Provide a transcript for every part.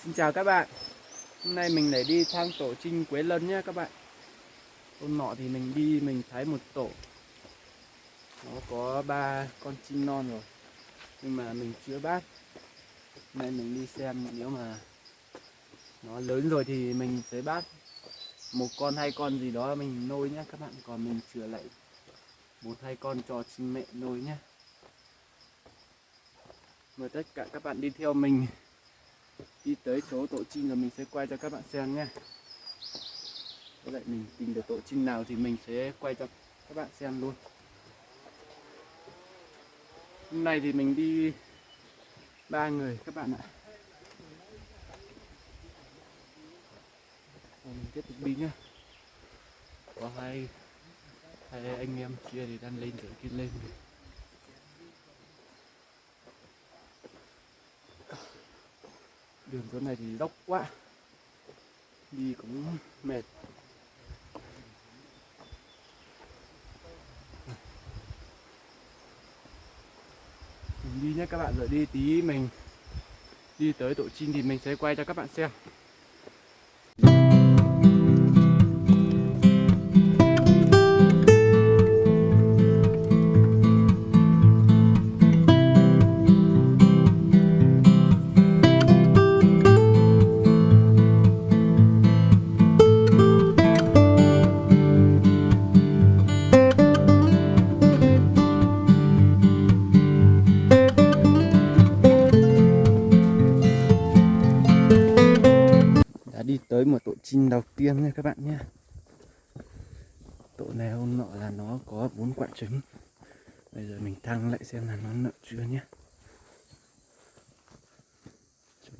Xin chào các bạn. Hôm nay mình lại đi thang tổ chinh Quế Lân nhé các bạn. Hôm nọ thì mình đi mình thấy một tổ nó có 3 con chim non rồi, nhưng mà mình chưa bắt. Hôm nay mình đi xem nếu mà nó lớn rồi thì mình sẽ bắt một con hai con gì đó mình nuôi nhé các bạn. Còn mình chừa lại một hai con cho chim mẹ nuôi nhé. Mời tất cả các bạn đi theo mình đi tới chỗ tổ chim rồi mình sẽ quay cho các bạn xem nhé. Với lại mình tìm được tổ chim nào thì mình sẽ quay cho các bạn xem luôn. Hôm nay thì mình đi 3 người các bạn ạ. Mình tiếp tục đi nhá. Có hai anh em kia thì đang lên chỗ kia lên. Đường chỗ này thì dốc quá, đi cũng mệt. Mình đi nhé các bạn, rồi đi tí mình đi tới tổ chim thì mình sẽ quay cho các bạn xem. Đã đi tới một tổ chim đầu tiên nha các bạn nhé. Tổ này hôm nọ là nó có 4 quả trứng. Bây giờ mình thăng lại xem là nó nở chưa nhé.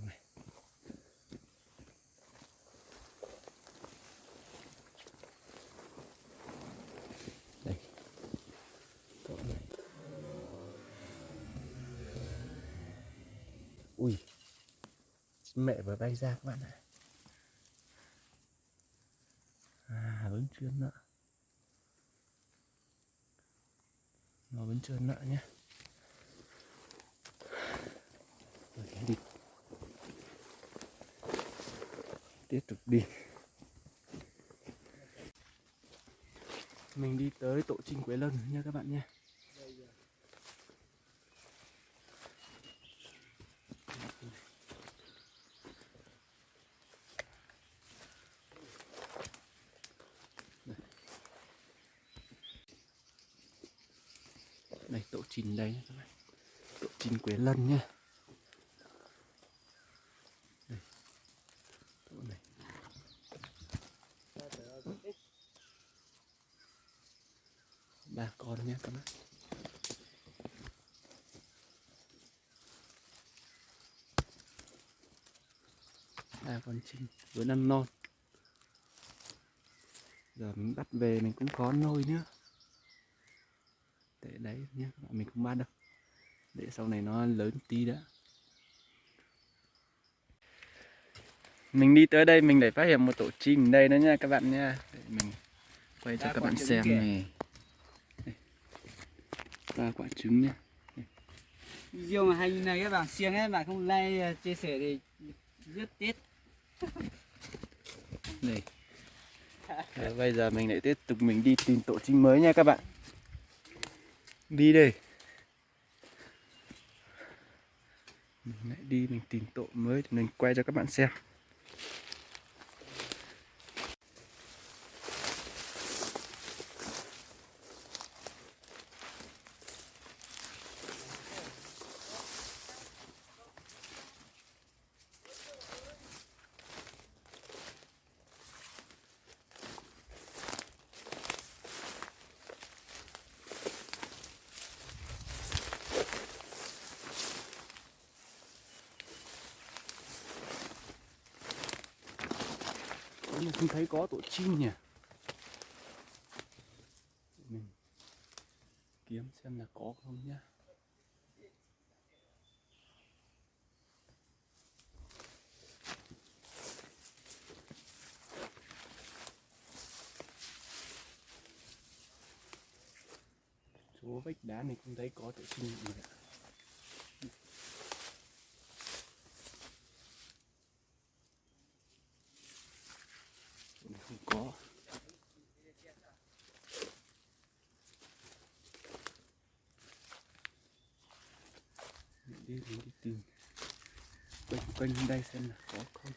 Này. Đây. Tổ này. Ui, mẹ vừa bay ra các bạn ạ. Vẫn chưa nợ. Nó vẫn chưa nợ nhé. Rồi đi. Tiếp tục đi. Mình đi tới tổ chim Quế Lân nha các bạn nhé. Đây tổ chim đây các bạn. Tổ chim Quế Lân nhé. Đây. Tổ này. Ba con nhé các bạn. Ba con chim với ăn non. Giờ mình bắt về mình cũng có nuôi nữa. Để đấy nhé các bạn, mình không bắt đâu. Để sau này nó lớn tí đã. Mình đi tới đây mình để phát hiện một tổ chim ở đây nữa nha các bạn nha. Để mình quay cho các bạn xem này. Ba quả trứng nhé. Video mà hay như này các bạn xiên ấy, bạn không like chia sẻ thì rất tiếc. Đây. Bây giờ mình lại tiếp tục mình đi tìm tổ chim mới nha các bạn. Đi đây. Mình lại đi mình tìm tổ mới thì mình quay cho các bạn xem. Mình không thấy có tổ chim nhỉ. Mình kiếm xem là có không nhá. Số vách đá mình không thấy có tổ chim gì cả. có. Mình đi tìm quanh quanh đây xem là có không.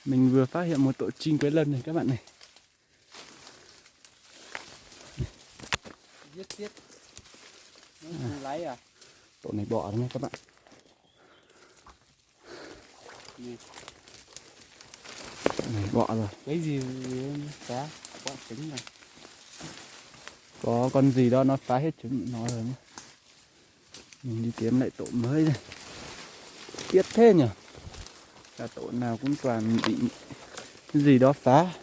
Mình vừa phát hiện một tổ chim quế lân này các bạn này. Giết tiếp. Nó không lấy à? Tổ này bọ đúng không các bạn? Nè. Tổ này bọ rồi. Cái gì cá? Bọ trứng này. Có con gì đó nó phá hết trứng nó rồi nhá. Mình đi kiếm lại tổ mới này. Tiếc thế nhỉ? Cả tổ nào cũng toàn bị cái gì đó phá.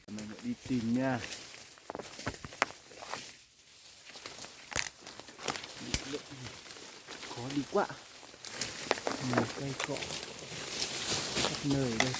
Mình lại đi tìm nha. Khó đi quá. Nhiều cây cọ khắp nơi ở đây.